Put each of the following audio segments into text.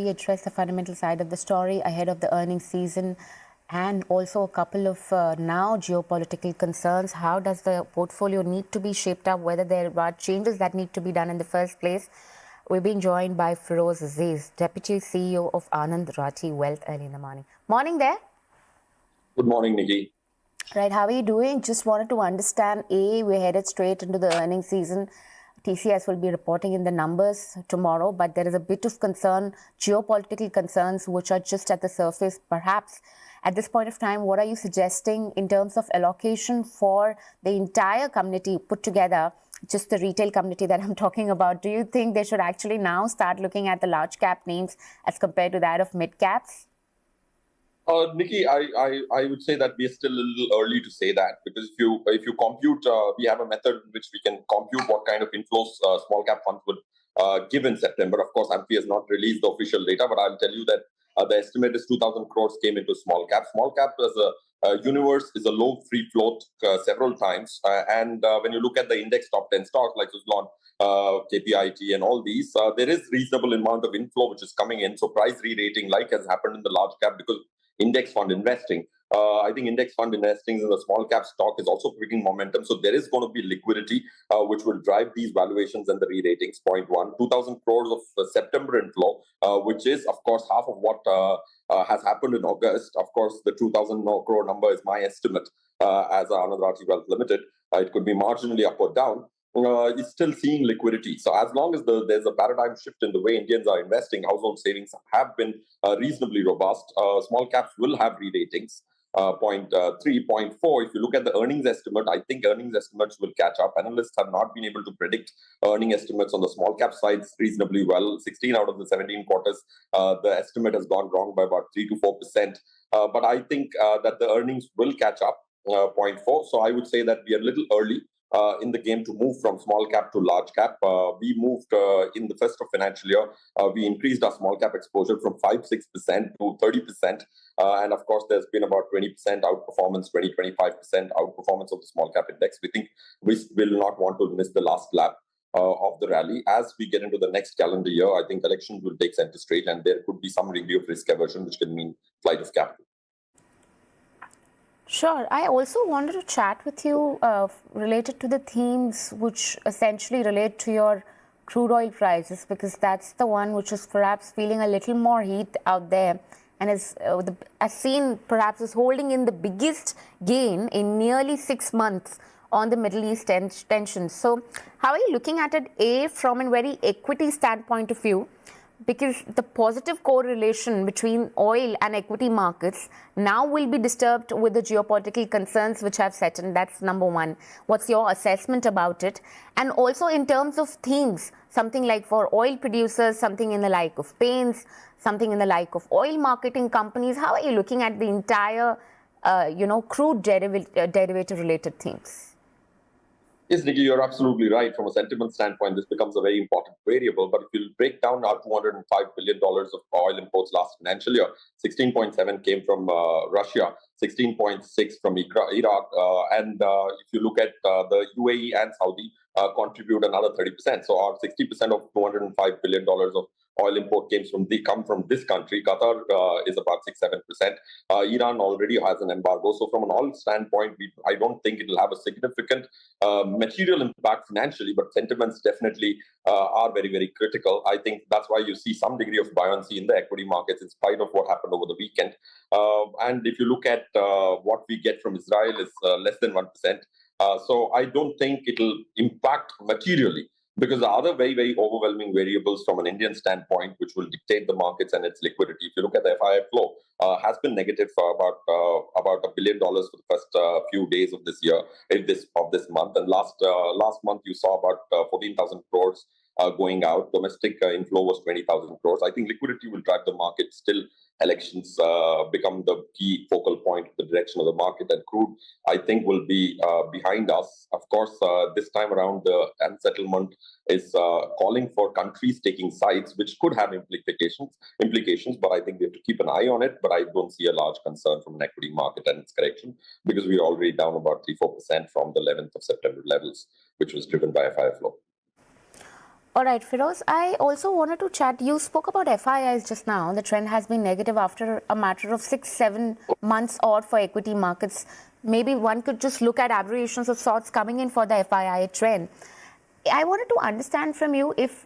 we address the fundamental side of the story ahead of the earnings season and also a couple of now geopolitical concerns. How does the portfolio need to be shaped up, whether there are changes that need to be done in the first place? We're being joined by Feroze Aziz, Deputy CEO of Anand Rathi Wealth, early in the morning. Morning there. Good morning, Nikki. Right, how are you doing? Just wanted to understand, we're headed straight into the earnings season. TCS will be reporting in the numbers tomorrow, but there is a bit of concern, geopolitical concerns, which are just at the surface. Perhaps at this point of time, what are you suggesting in terms of allocation for the entire community put together, just the retail community that I'm talking about? Do you think they should actually now start looking at the large cap names as compared to that of mid caps? Nikki, I would say that we are still a little early to say that, because if you compute, we have a method in which we can compute what kind of inflows small cap funds would give in September. Of course, AMFI has not released the official data, but I'll tell you that the estimate is 2,000 crores came into small cap. Small cap as a universe is a low free float several times, and when you look at the index top 10 stocks like Suzlon, KPIT and all these, there is reasonable amount of inflow which is coming in. So price re-rating like has happened in the large cap because index fund investing. I think index fund investing in the small cap stock is also picking momentum. So there is going to be liquidity, which will drive these valuations and the re-ratings. Point one, 2,000 crores of September inflow, which is, of course, half of what has happened in August. Of course, the 2,000 crore number is my estimate as Anand Rathi Wealth Limited. It could be marginally up or down. Is still seeing liquidity. So as long as there's a paradigm shift in the way Indians are investing, household savings have been reasonably robust. Small caps will have re-ratings. Point 3, point 4, if you look at the earnings estimate, I think earnings estimates will catch up. Analysts have not been able to predict earning estimates on the small cap side reasonably well. 16 out of the 17 quarters, the estimate has gone wrong by about 3 to 4%. But I think that the earnings will catch up. Point 4. So I would say that we are a little early in the game to move from small cap to large cap. We moved in the first of financial year. We increased our small cap exposure from 5-6% to 30%. And of course, there's been about 20% outperformance, 20-25% outperformance of the small cap index. We think we will not want to miss the last lap of the rally. As we get into the next calendar year, I think elections will take center stage, and there could be some degree of risk aversion, which can mean flight of capital. Sure. I also wanted to chat with you related to the themes which essentially relate to your crude oil prices, because that's the one which is perhaps feeling a little more heat out there and is seen perhaps as holding in the biggest gain in nearly 6 months on the Middle East tensions. So how are you looking at it, from a very equity standpoint of view? Because the positive correlation between oil and equity markets now will be disturbed with the geopolitical concerns which have set in. That's number one. What's your assessment about it? And also in terms of themes, something like for oil producers, something in the like of paints, something in the like of oil marketing companies. How are you looking at the entire, crude derivative related themes? Yes, Nikki, you're absolutely right. From a sentiment standpoint, this becomes a very important variable. But if you break down our $205 billion of oil imports last financial year, 16.7 came from Russia, 16.6 from Iraq. And if you look at the UAE and Saudi, contribute another 30%. So our 60% of $205 billion of oil import come from this country. Qatar is about 6-7%. Iran already has an embargo. So from an oil standpoint, I don't think it will have a significant material impact financially, but sentiments definitely are very, very critical. I think that's why you see some degree of buoyancy in the equity markets in spite of what happened over the weekend. And if you look at what we get from Israel is less than 1%. So I don't think it'll impact materially, because the other very, very overwhelming variables from an Indian standpoint, which will dictate the markets and its liquidity. If you look at the FII flow, has been negative for about $1 billion for the first few days of this year, of this month. And last month, you saw about 14,000 crores going out. Domestic inflow was 20,000 crores. I think liquidity will drive the market. Still, elections become the key focal point of the direction of the market, and crude, I think, will be behind us. Of course, this time around, the unsettlement is calling for countries taking sides, which could have implications, but I think we have to keep an eye on it. But I don't see a large concern from an equity market and its correction, because we're already down about 3-4% from the 11th of September levels, which was driven by FII flow. All right, Firoz, I also wanted to chat. You spoke about FIIs just now. The trend has been negative after a matter of 6-7 months odd for equity markets. Maybe one could just look at aberrations of sorts coming in for the FII trend. I wanted to understand from you if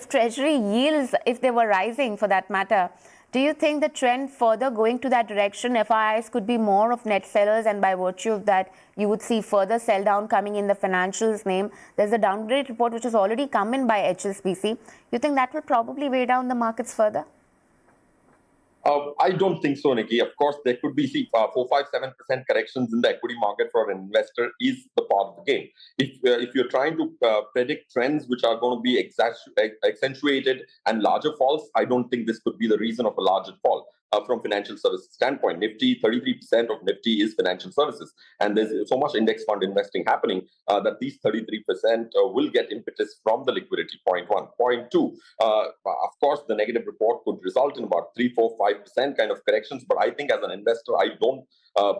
treasury yields, if they were rising for that matter, do you think the trend further going to that direction, FIIs could be more of net sellers, and by virtue of that, you would see further sell down coming in the financials name? There's a downgrade report which has already come in by HSBC. You think that will probably weigh down the markets further? I don't think so, Nikki. Of course, there could be 4, 5, 7% corrections in the equity market for an investor is the part of the game. If you're trying to predict trends which are going to be accentuated and larger falls, I don't think this could be the reason of a larger fall. From financial services standpoint, Nifty, 33% of Nifty is financial services, and there's so much index fund investing happening that these 33% will get impetus from the liquidity. Point one. Point two, of course, the negative report could result in about 3, 4, 5% kind of corrections, but I think as an investor, I don't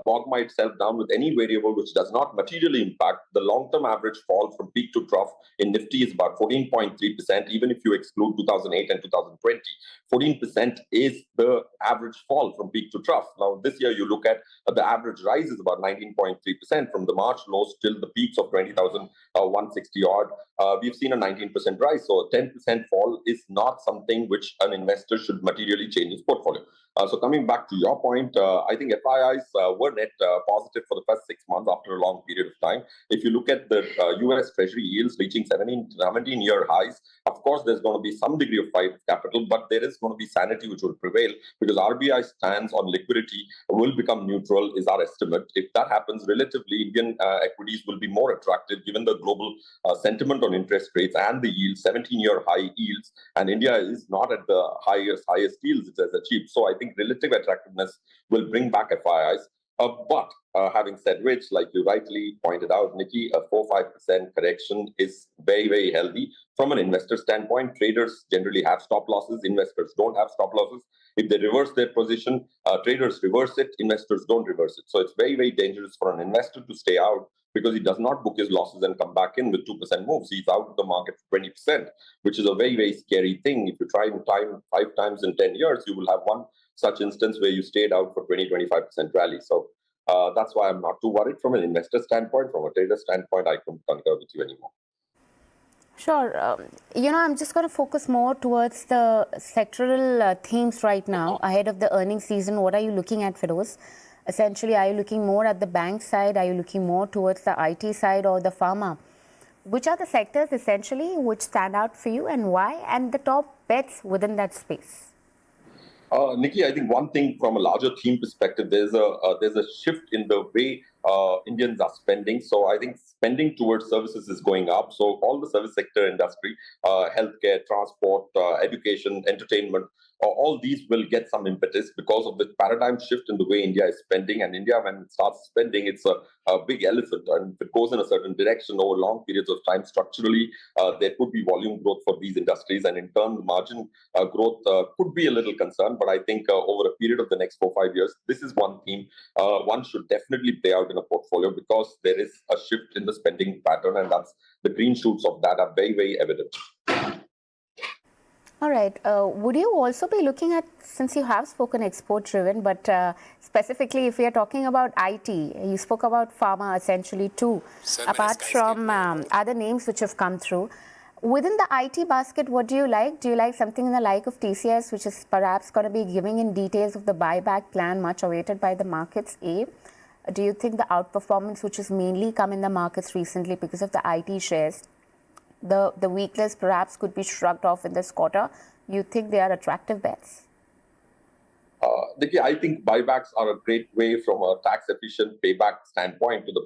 bog myself down with any variable which does not materially impact. The long-term average fall from peak to trough in Nifty is about 14.3%, even if you exclude 2008 and 2020. 14% is the average fall from peak to trough. Now, this year, you look at the average rise is about 19.3% from the March lows till the peaks of 20,160 odd. We've seen a 19% rise. So a 10% fall is not something which an investor should materially change his portfolio. So coming back to your point, I think FIIs were net positive for the first 6 months after a long period of time. If you look at the US Treasury yields reaching 17-year highs, of course, there's going to be some degree of fight of capital, but there is going to be sanity which will prevail because RBI stance on liquidity will become neutral, is our estimate. If that happens, relatively, Indian equities will be more attractive given the global sentiment on interest rates and the yields, 17-year high yields, and India is not at the highest yields it has achieved. So I think relative attractiveness will bring back FIIs. But having said which, like you rightly pointed out, Nikki, a 4-5% correction is very, very healthy. From an investor standpoint, traders generally have stop losses. Investors don't have stop losses. If they reverse their position, traders reverse it. Investors don't reverse it. So it's very, very dangerous for an investor to stay out because he does not book his losses and come back in with 2% moves. He's out of the market for 20%, which is a very, very scary thing. If you try and time 5 times in 10 years, you will have one such instance where you stayed out for 20-25% rally. So that's why I'm not too worried from an investor standpoint. From a trader standpoint, I couldn't concur with you anymore. Sure. I'm just going to focus more towards the sectoral themes right now ahead of the earnings season. What are you looking at, Firoz? Essentially, are you looking more at the bank side? Are you looking more towards the IT side or the pharma? Which are the sectors essentially which stand out for you and why? And the top bets within that space? Nikki, I think one thing from a larger theme perspective, there's a shift in the way Indians are spending. So I think spending towards services is going up. So all the service sector industry, healthcare, transport, education, entertainment, all these will get some impetus because of the paradigm shift in the way India is spending. And India, when it starts spending, it's a big elephant. And if it goes in a certain direction over long periods of time, structurally, there could be volume growth for these industries. And in turn, the margin growth could be a little concerned. But I think over a period of the next 4-5 years, this is one theme one should definitely play out in a portfolio because there is a shift in the spending pattern. And that's the green shoots of that are very, very evident. All right. Would you also be looking at, since you have spoken export driven, but specifically if we are talking about IT, you spoke about pharma essentially too, apart from other names which have come through. Within the IT basket, what do you like? Do you like something in the like of TCS, which is perhaps going to be giving in details of the buyback plan much awaited by the markets? A. Do you think the outperformance, which has mainly come in the markets recently because of the IT shares, the weakness perhaps could be shrugged off in this quarter? You think they are attractive bets? Nikki, I think buybacks are a great way from a tax-efficient payback standpoint to the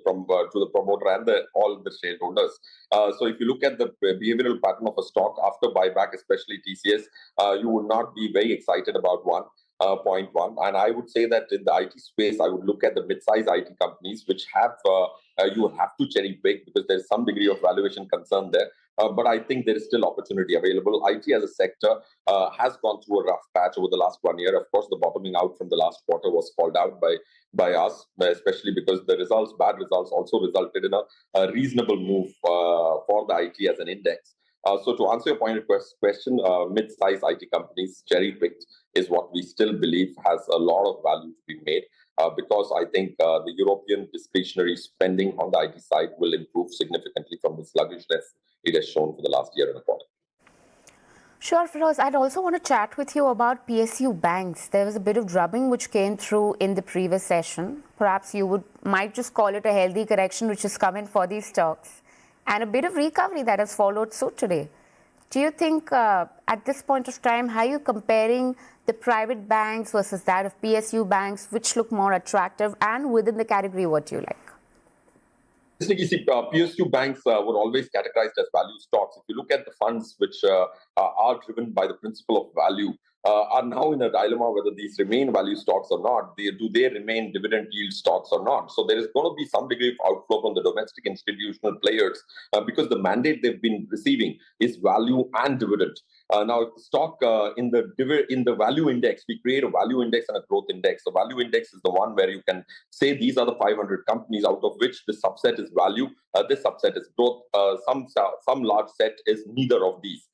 promoter and all the shareholders. So if you look at the behavioral pattern of a stock after buyback, especially TCS, you would not be very excited about point one. And I would say that in the IT space, I would look at the mid-size IT companies, which have you have to cherry pick because there's some degree of valuation concern there. But I think there is still opportunity available. IT as a sector has gone through a rough patch over the last 1 year. Of course, the bottoming out from the last quarter was called out by us, especially because the bad results also resulted in a reasonable move for the IT as an index. So to answer your pointed question, mid-size IT companies, cherry-picked, is what we still believe has a lot of value to be made. Because I think the European discretionary spending on the IT side will improve significantly from the sluggishness it has shown for the last year and a quarter. Sure, Feroz. I'd also want to chat with you about PSU banks. There was a bit of drubbing which came through in the previous session. Perhaps you might just call it a healthy correction which has come in for these stocks, and a bit of recovery that has followed suit today. Do you think at this point of time, how are you comparing the private banks versus that of PSU banks, which look more attractive, and within the category, what do you like? PSU banks were always categorized as value stocks. If you look at the funds which are driven by the principle of value, are now in a dilemma whether these remain value stocks or not. Do they remain dividend yield stocks or not? So there is going to be some degree of outflow from the domestic institutional players because the mandate they've been receiving is value and dividend. Now, if the stock in the value index, we create a value index and a growth index. The value index is the one where you can say these are the 500 companies out of which this subset is value, this subset is growth, some large set is neither of these.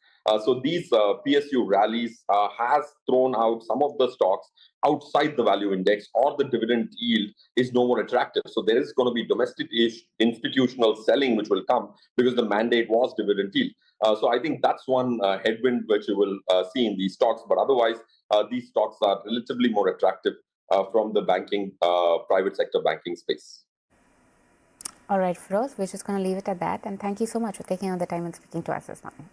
So these PSU rallies has thrown out some of the stocks outside the value index, or the dividend yield is no more attractive. So there is going to be domestic institutional selling which will come because the mandate was dividend yield. So I think that's one headwind which you will see in these stocks. But otherwise, these stocks are relatively more attractive from the banking, private sector banking space. All right, Feroz, we're just going to leave it at that. And thank you so much for taking out the time and speaking to us this morning.